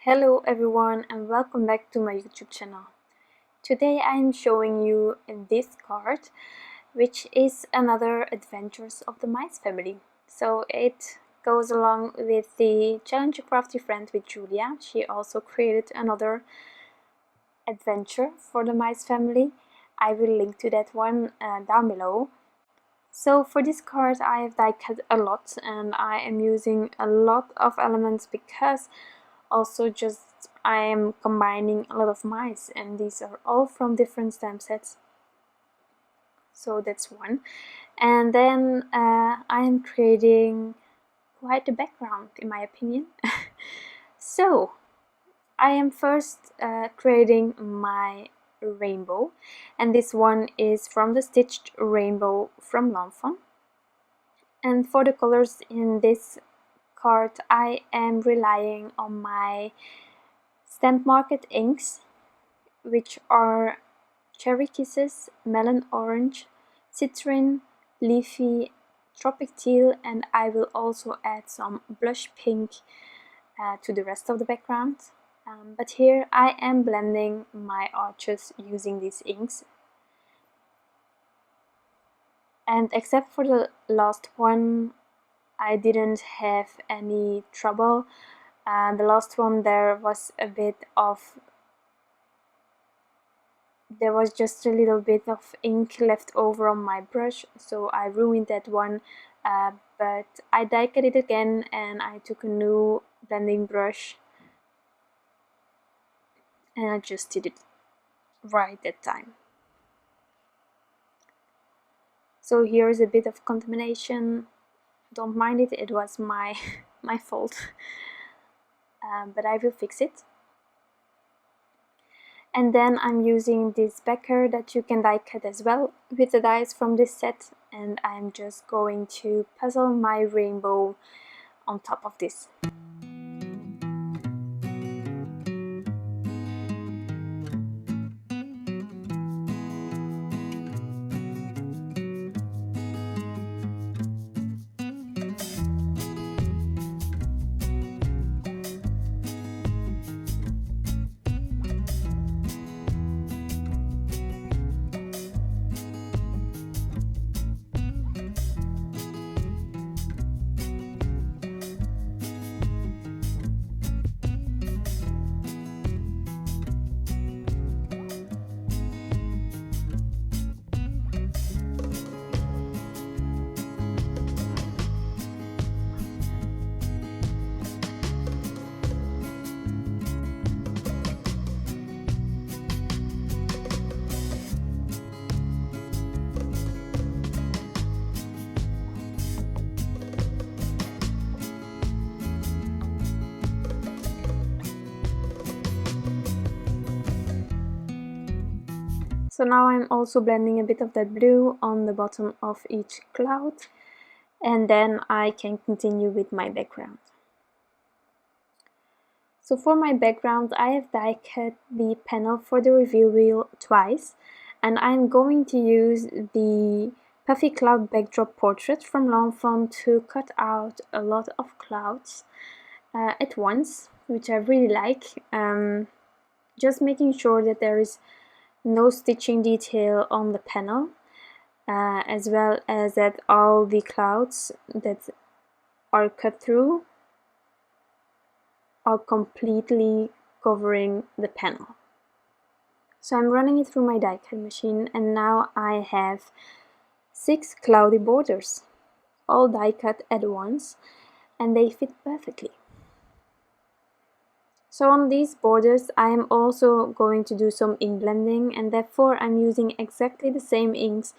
Hello everyone and welcome back to my YouTube channel. Today I am showing you this card, which is another Adventures of the Mice family. So it goes along with the Challenge a Crafty Friend with Julia. She also created another adventure for the Mice family. I will link to that one down below. So for this card I have die cut a lot and I am using a lot of elements because also just I am combining a lot of mice and these are all from different stamp sets. So that's one. And then I am creating quite a background in my opinion. So I am first creating my rainbow, and this one is from the Stitched Rainbow from Fawn. And for the colors in this card I am relying on my Stamp Market inks, which are Cherry Kisses, Melon Orange, Citron, Leafy, Tropic Teal, and I will also add some Blush Pink to the rest of the background. But here I am blending my arches using these inks. And except for the last one, I didn't have any trouble. The last one there was just a little bit of ink left over on my brush, so I ruined that one, but I die cut it again and I took a new blending brush and I just did it right that time. So here's a bit of contamination, don't mind it, it was my fault. But I will fix it. And then I'm using this backer that you can die cut as well with the dies from this set, and I'm just going to puzzle my rainbow on top of this. So now I'm also blending a bit of that blue on the bottom of each cloud, and then I can continue with my background. So for my background I have die cut the panel for the reveal wheel twice, and I'm going to use the Puffy Cloud Backdrop Portrait from Fawn to cut out a lot of clouds at once, which I really like, just making sure that there is no stitching detail on the panel, as well as that all the clouds that are cut through are completely covering the panel. So I'm running it through my die cut machine, and now I have 6 cloudy borders, all die cut at once, and they fit perfectly. So on these borders I am also going to do some ink blending, and therefore I'm using exactly the same inks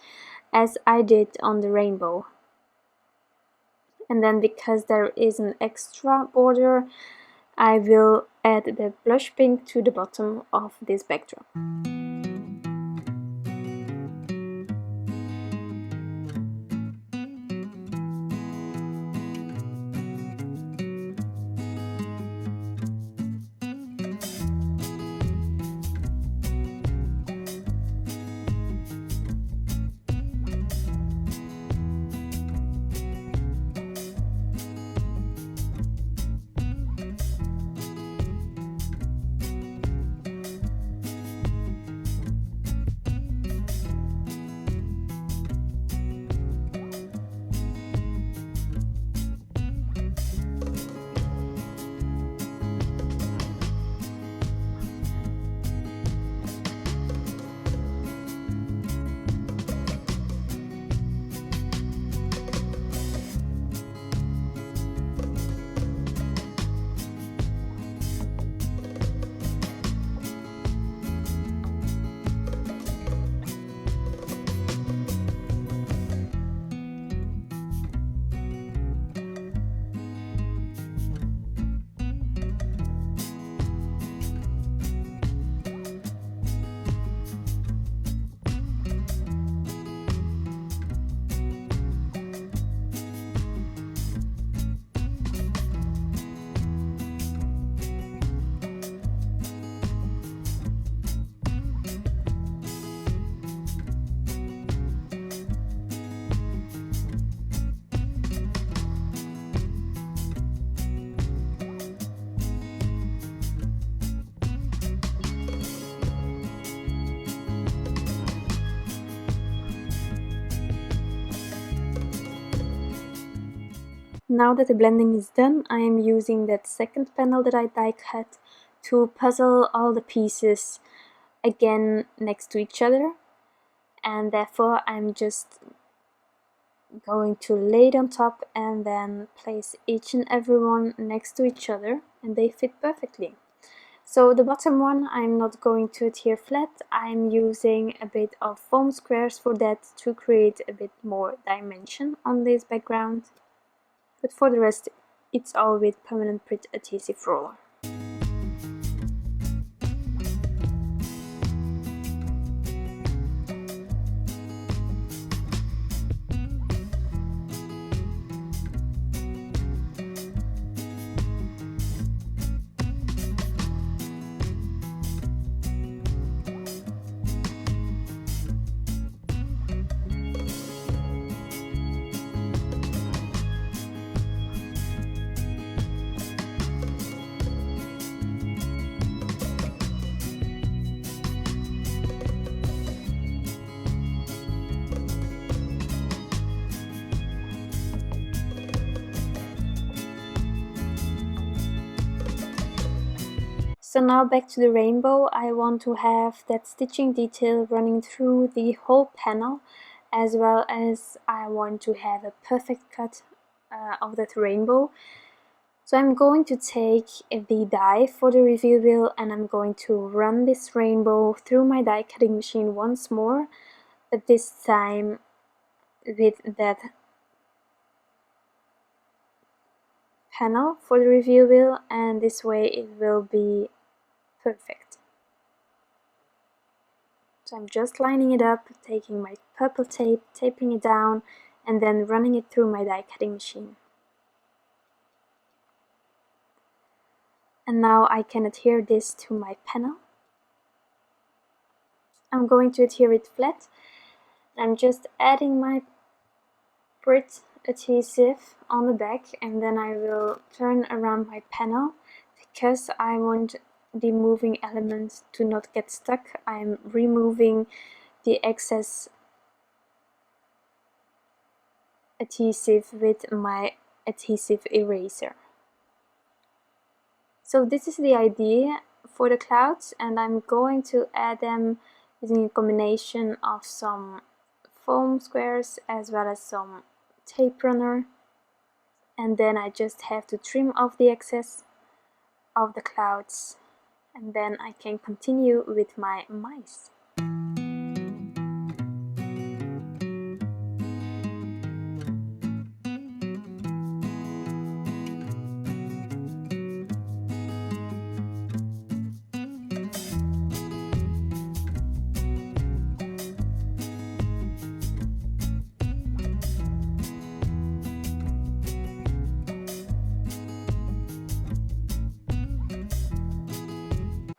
as I did on the rainbow. And then because there is an extra border, I will add the blush pink to the bottom of this backdrop. Now that the blending is done, I am using that second panel that I die cut to puzzle all the pieces again next to each other, and therefore I'm just going to lay it on top and then place each and every one next to each other, and they fit perfectly. So the bottom one I'm not going to adhere flat, I'm using a bit of foam squares for that to create a bit more dimension on this background, but for the rest it's all with permanent print adhesive roller. So now back to the rainbow, I want to have that stitching detail running through the whole panel, as well as I want to have a perfect cut of that rainbow. So I'm going to take the die for the reveal wheel and I'm going to run this rainbow through my die cutting machine once more, but this time with that panel for the reveal wheel, and this way it will be perfect. So I'm just lining it up, taking my purple tape, taping it down, and then running it through my die cutting machine. And now I can adhere this to my panel. I'm going to adhere it flat. I'm just adding my Brit adhesive on the back, and then I will turn around my panel because I want the moving elements to not get stuck. I'm removing the excess adhesive with my adhesive eraser. So this is the idea for the clouds, and I'm going to add them using a combination of some foam squares as well as some tape runner, and then I just have to trim off the excess of the clouds, and then I can continue with my mice.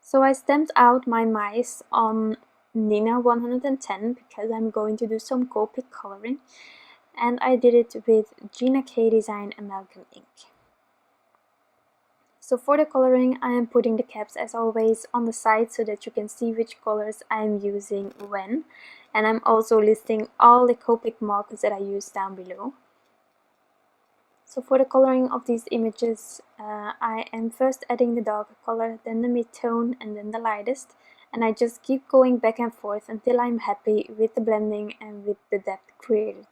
So I stamped out my mice on Neenah 110 because I'm going to do some Copic coloring, and I did it with Gina K Design Amalgam ink. So for the coloring, I am putting the caps as always on the side so that you can see which colors I am using when, and I'm also listing all the Copic markers that I use down below. So for the coloring of these images, I am first adding the darker color, then the mid-tone, and then the lightest, and I just keep going back and forth until I'm happy with the blending and with the depth created.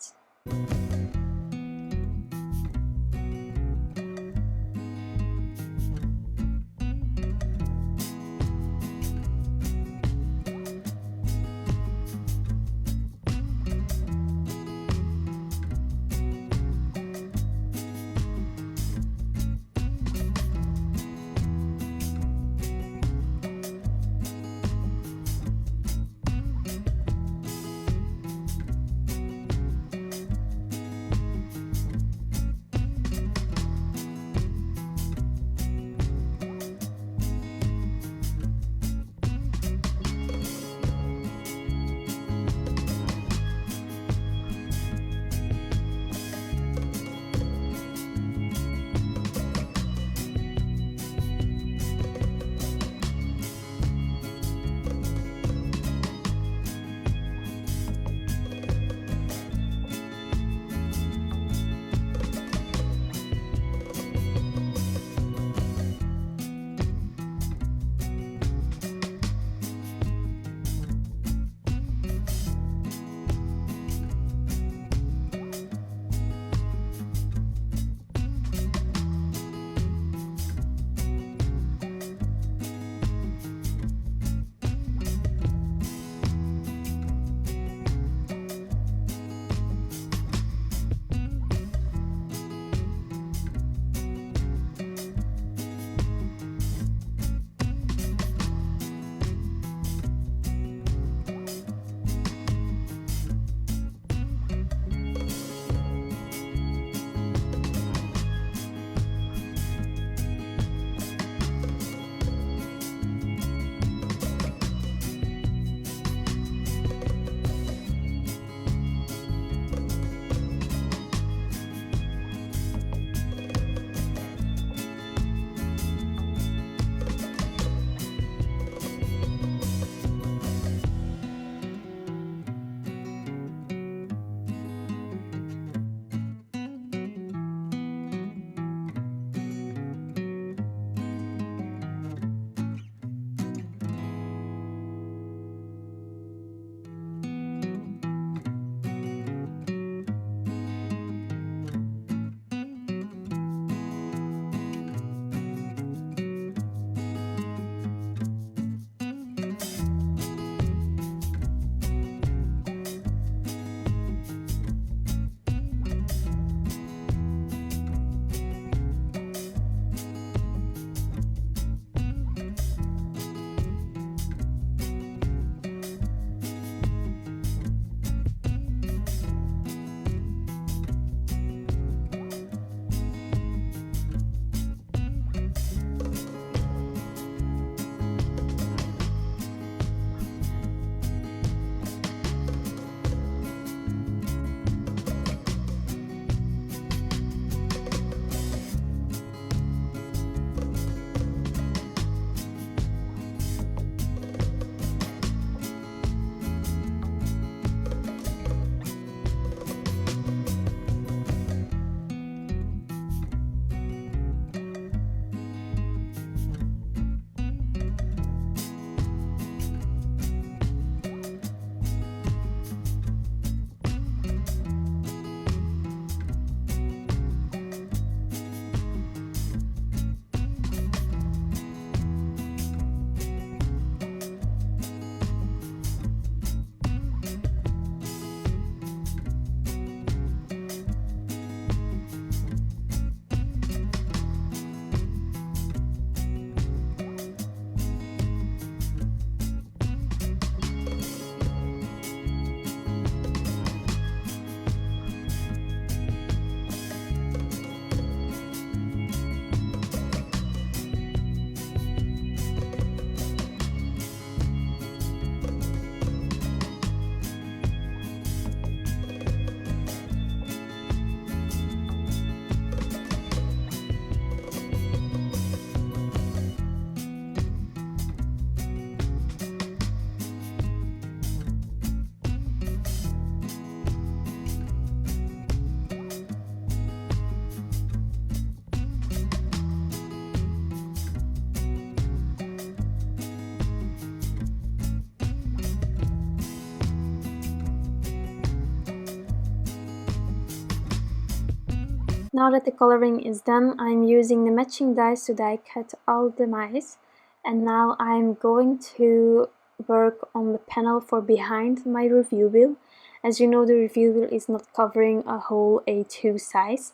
Now that the coloring is done, I'm using the matching dies to die cut all the mice, and now I'm going to work on the panel for behind my reveal wheel. As you know, the reveal wheel is not covering a whole A2 size,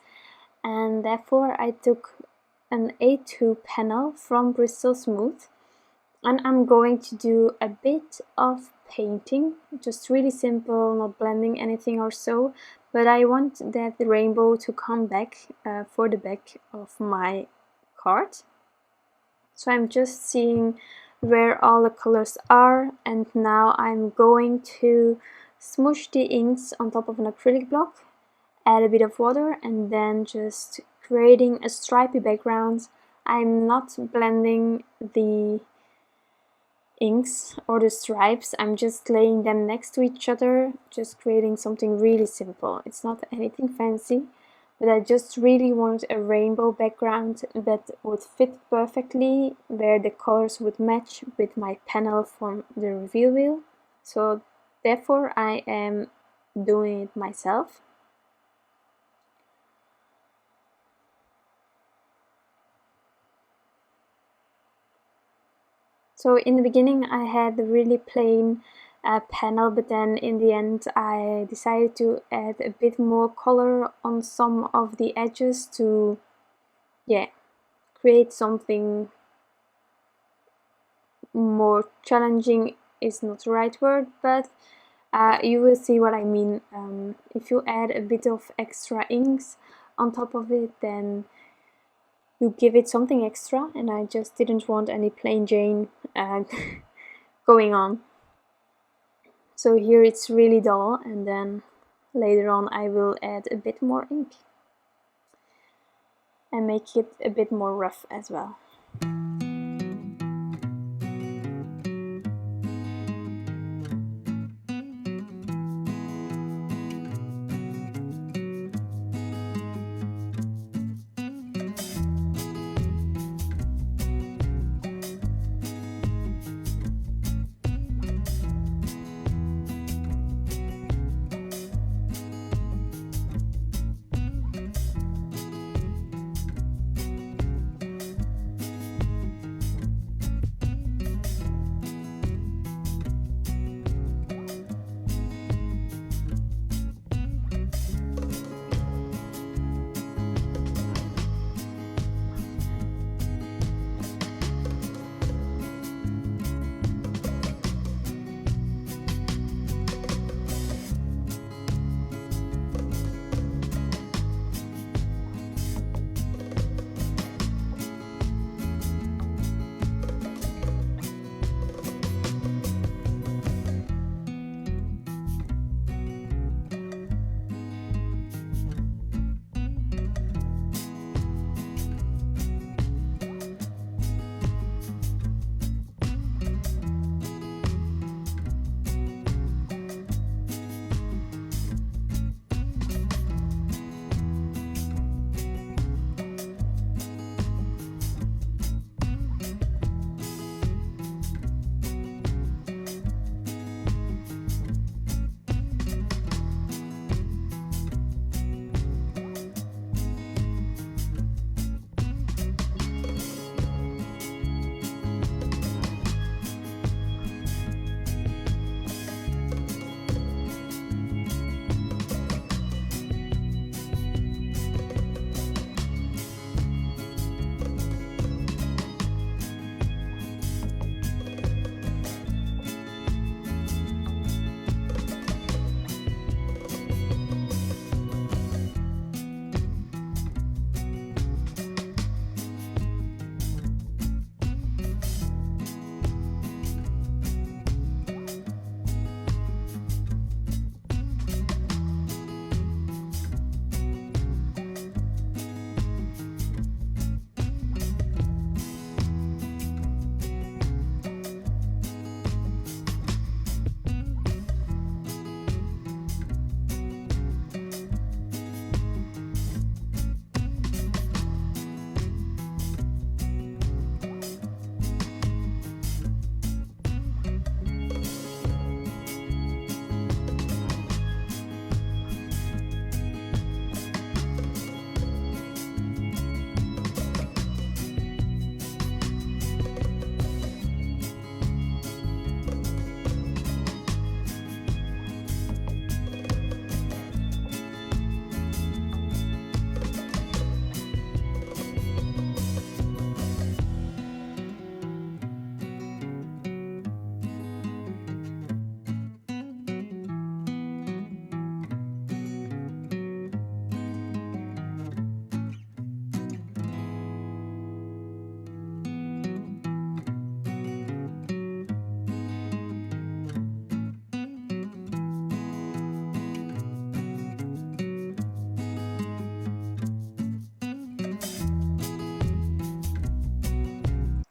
and therefore I took an A2 panel from Bristol Smooth, and I'm going to do a bit of painting, just really simple, not blending anything or so, but I want that rainbow to come back for the back of my card. So I'm just seeing where all the colors are, and now I'm going to smoosh the inks on top of an acrylic block, add a bit of water, and then just creating a stripy background. I'm not blending the inks or the stripes, I'm just laying them next to each other, just creating something really simple. It's not anything fancy, but I just really wanted a rainbow background that would fit perfectly, where the colors would match with my panel from the reveal wheel. So therefore I am doing it myself. So in the beginning I had a really plain panel, but then in the end I decided to add a bit more color on some of the edges to, yeah, create something more challenging is not the right word, but you will see what I mean. If you add a bit of extra inks on top of it, then you give it something extra, and I just didn't want any plain Jane going on. So here it's really dull, and then later on I will add a bit more ink and make it a bit more rough as well.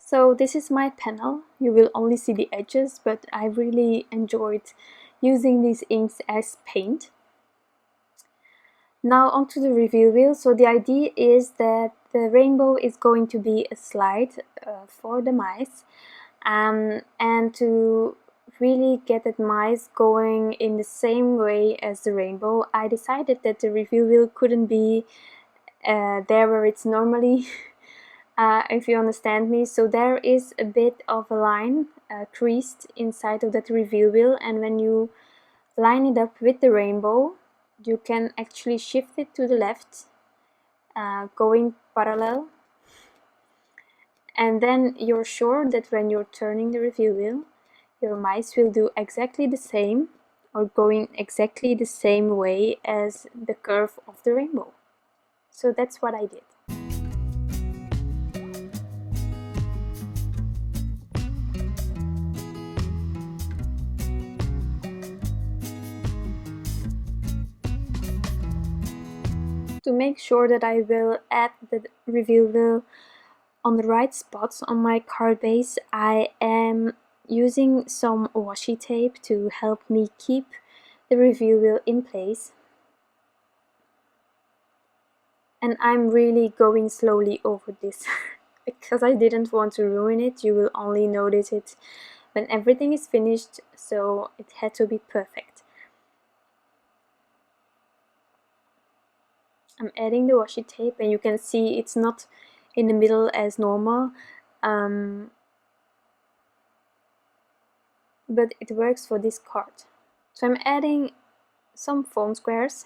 So this is my panel. You will only see the edges, but I really enjoyed using these inks as paint. Now onto the reveal wheel. So the idea is that the rainbow is going to be a slide for the mice, and to really get that mice going in the same way as the rainbow, I decided that the reveal wheel couldn't be there where it's normally if you understand me. So there is a bit of a line creased inside of that reveal wheel, and when you line it up with the rainbow, you can actually shift it to the left, going parallel, and then you're sure that when you're turning the reveal wheel, your mice will do exactly the same, or going exactly the same way as the curve of the rainbow. So that's what I did. To make sure that I will add the reveal wheel on the right spots on my card base, I am using some washi tape to help me keep the reveal wheel in place. And I'm really going slowly over this because I didn't want to ruin it. You will only notice it when everything is finished, so it had to be perfect. I'm adding the washi tape, and you can see it's not in the middle as normal, but it works for this card. So I'm adding some foam squares,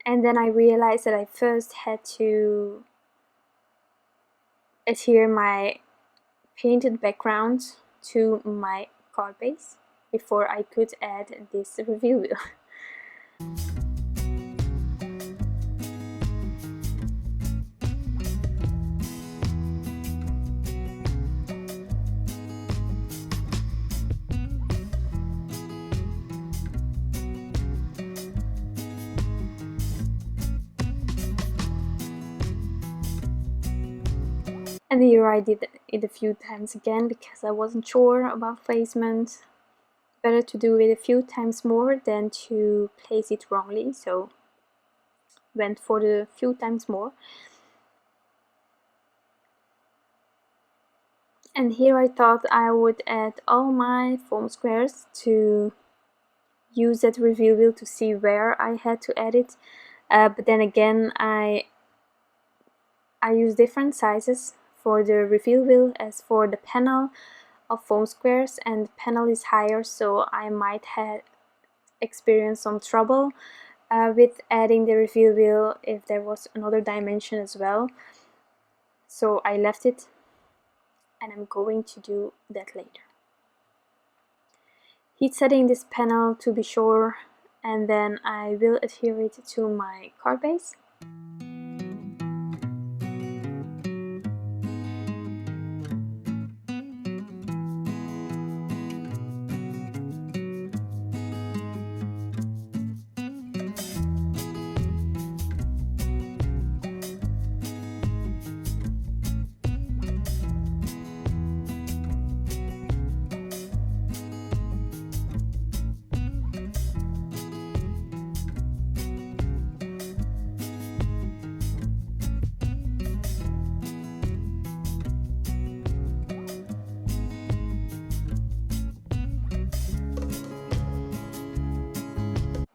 and then I realized that I first had to adhere my painted background to my card base before I could add this reveal wheel. And here I did it a few times again because I wasn't sure about placement. Better to do it a few times more than to place it wrongly, so went for the few times more. And here I thought I would add all my foam squares to use that reveal wheel to see where I had to add it, but then again I use different sizes for the reveal wheel as for the panel of foam squares, and the panel is higher, so I might have experienced some trouble with adding the reveal wheel if there was another dimension as well. So I left it, and I'm going to do that later. Heat setting this panel to be sure, and then I will adhere it to my card base.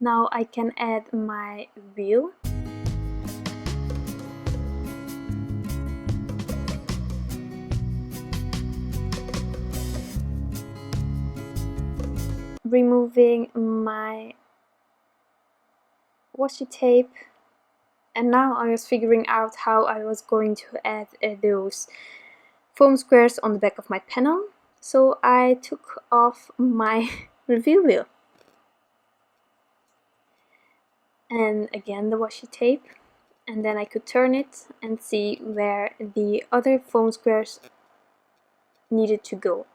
Now I can add my wheel. Removing my washi tape, and now I was figuring out how I was going to add those foam squares on the back of my panel. So I took off my reveal wheel. And again the washi tape, and then I could turn it and see where the other foam squares needed to go.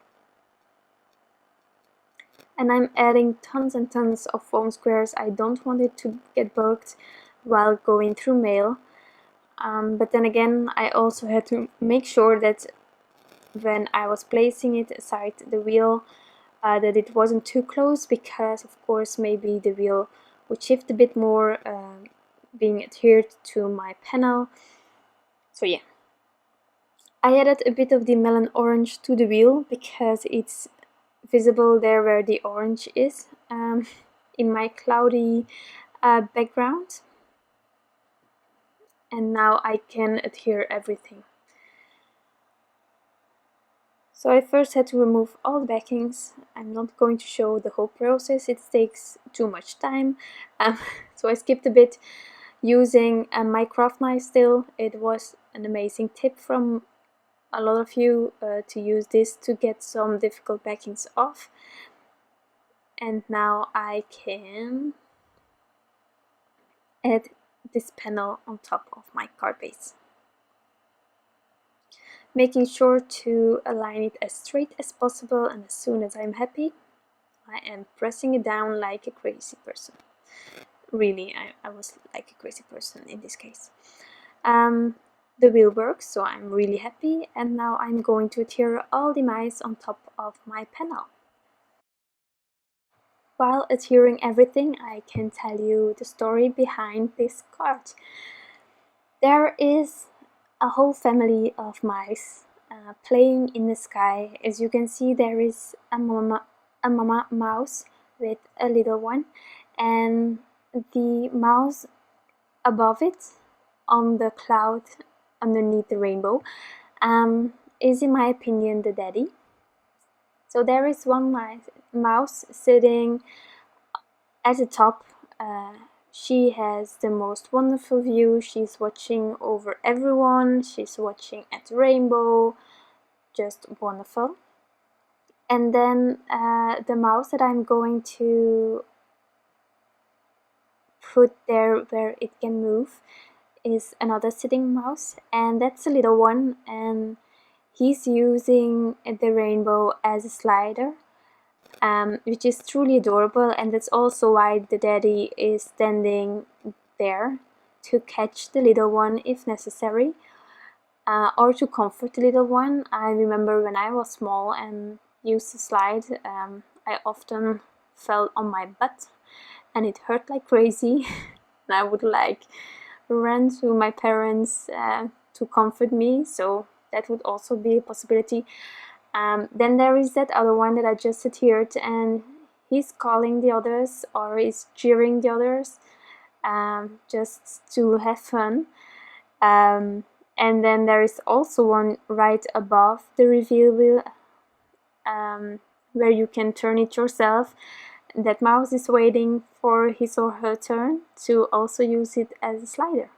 And I'm adding tons and tons of foam squares. I don't want it to get bugged while going through mail, but then again I also had to make sure that when I was placing it aside the wheel that it wasn't too close, because of course maybe the wheel would shift a bit more, being adhered to my panel. So yeah, I added a bit of the melon orange to the wheel because it's visible there where the orange is in my cloudy background, and now I can adhere everything. So I first had to remove all the backings. I'm not going to show the whole process, it takes too much time, so I skipped a bit using my craft knife still. It was an amazing tip from a lot of you to use this to get some difficult backings off. And now I can add this panel on top of my card base, making sure to align it as straight as possible, and as soon as I'm happy, I am pressing it down like a crazy person. Really, I was like a crazy person in this case. The wheel works, so I'm really happy, and now I'm going to adhere all the mice on top of my panel. While adhering everything, I can tell you the story behind this card. There is a whole family of mice playing in the sky. As you can see, there is a mama mouse with a little one, and the mouse above it on the cloud underneath the rainbow is, in my opinion, the daddy. So there is one mouse sitting at the top. She has the most wonderful view. She's watching over everyone. She's watching at the rainbow. Just wonderful. And then the mouse that I'm going to put there where it can move is another sitting mouse, and that's a little one, and he's using the rainbow as a slider, which is truly adorable. And that's also why the daddy is standing there to catch the little one if necessary, or to comfort the little one. I remember when I was small and used to slide, I often fell on my butt and it hurt like crazy. And I would like run to my parents to comfort me, so that would also be a possibility. Then there is that other one that I just adhered, and he's calling the others or is cheering the others just to have fun. And then there is also one right above the reveal wheel where you can turn it yourself. That mouse is waiting for his or her turn to also use it as a slider.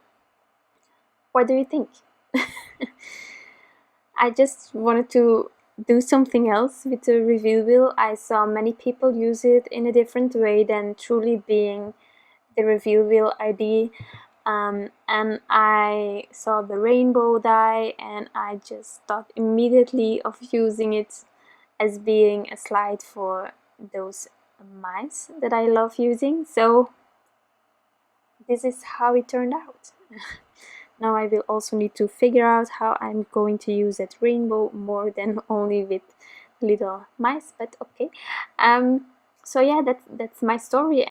What do you think? I just wanted to do something else with the reveal wheel. I saw many people use it in a different way than truly being the reveal wheel idea. And I saw the rainbow die, and I just thought immediately of using it as being a slide for those mice that I love using. So this is how it turned out. Now I will also need to figure out how I'm going to use that rainbow more than only with little mice, but okay. So yeah, that's my story.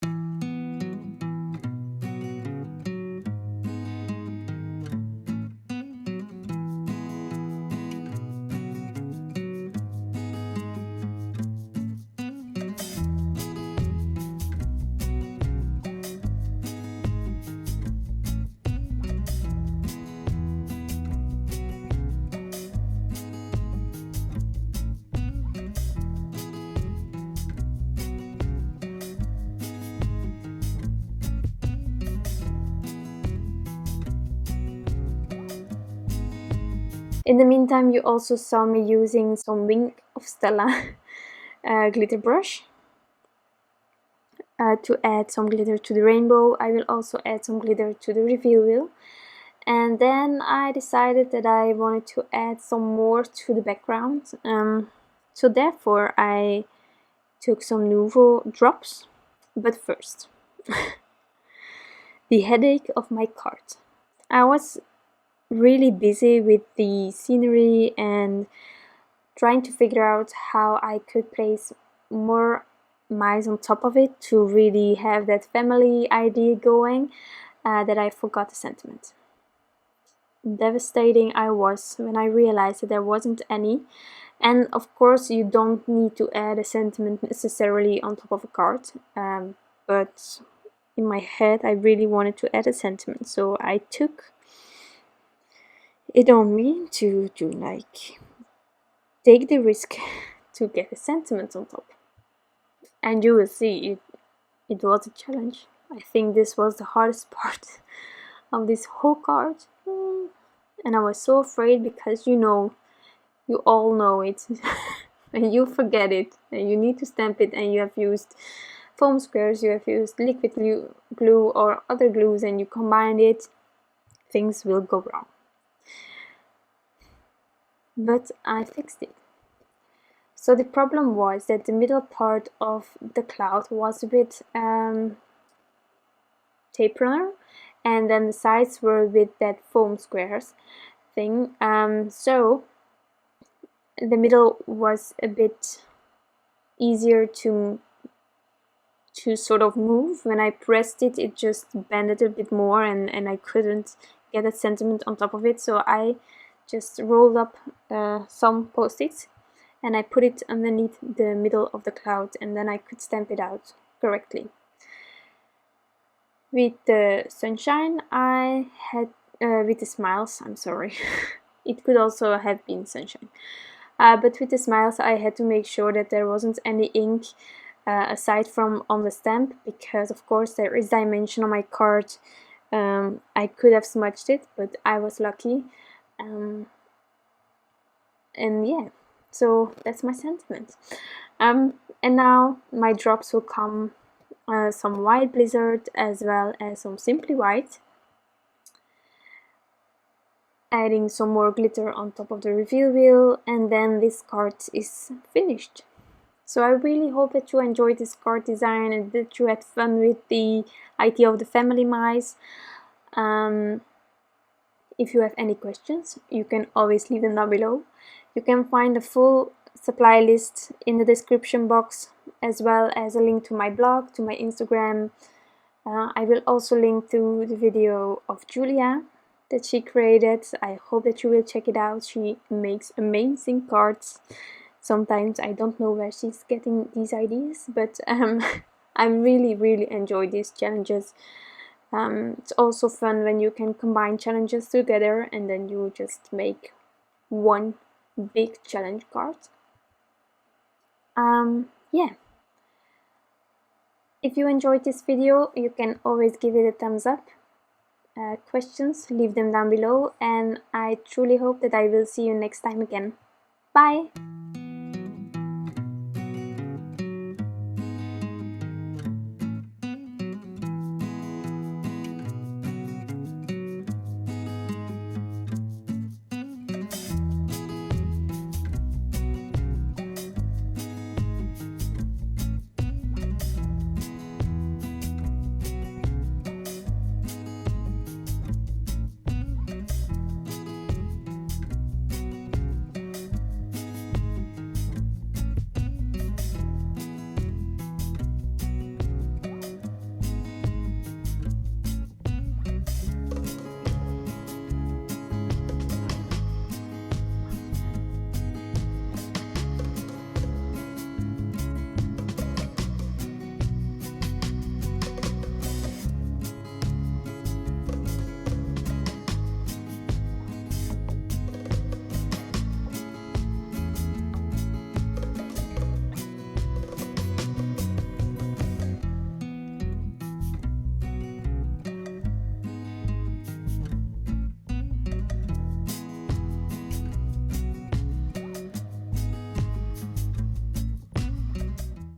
In the meantime, you also saw me using some Wing of Stella glitter brush to add some glitter to the rainbow. I will also add some glitter to the reveal wheel. And then I decided that I wanted to add some more to the background. So therefore I took some Nouveau drops. But first, the headache of my card. I was really busy with the scenery and trying to figure out how I could place more mice on top of it to really have that family idea going, that I forgot the sentiment. Devastating I was when I realized that there wasn't any. And of course you don't need to add a sentiment necessarily on top of a card, but in my head I really wanted to add a sentiment, so I took it on me to like take the risk to get a sentiment on top. And you will see it was a challenge. I think this was the hardest part of this whole card. And I was so afraid because you all know it and you forget it and you need to stamp it, and you have used foam squares, you have used liquid glue or other glues, and you combine it, things will go wrong. But I fixed it. So the problem was that the middle part of the cloud was a bit tape runner, and then the sides were with that foam squares thing, so the middle was a bit easier to sort of move. When I pressed it, it just bended a bit more, and I couldn't get a sentiment on top of it, so I just rolled up some post-its and I put it underneath the middle of the cloud, and then I could stamp it out correctly. With the sunshine I had, with the smiles, I'm sorry, it could also have been sunshine, but with the smiles I had to make sure that there wasn't any ink aside from on the stamp, because of course there is dimension on my card. I could have smudged it, but I was lucky, and yeah, so that's my sentiment. And now my drops will come some white blizzard as well as some simply white, adding some more glitter on top of the reveal wheel, and then this card is finished. So I really hope that you enjoyed this card design and that you had fun with the idea of the family mice. If you have any questions, you can always leave them down below. You can find a full supply list in the description box, as well as a link to my blog, to my Instagram. I will also link to the video of Julia that she created. I hope that you will check it out. She makes amazing cards. Sometimes I don't know where she's getting these ideas, but I really enjoy these challenges. It's also fun when you can combine challenges together and then you just make one big challenge card. Yeah. If you enjoyed this video, you can always give it a thumbs up. Questions, leave them down below, and I truly hope that I will see you next time again. Bye!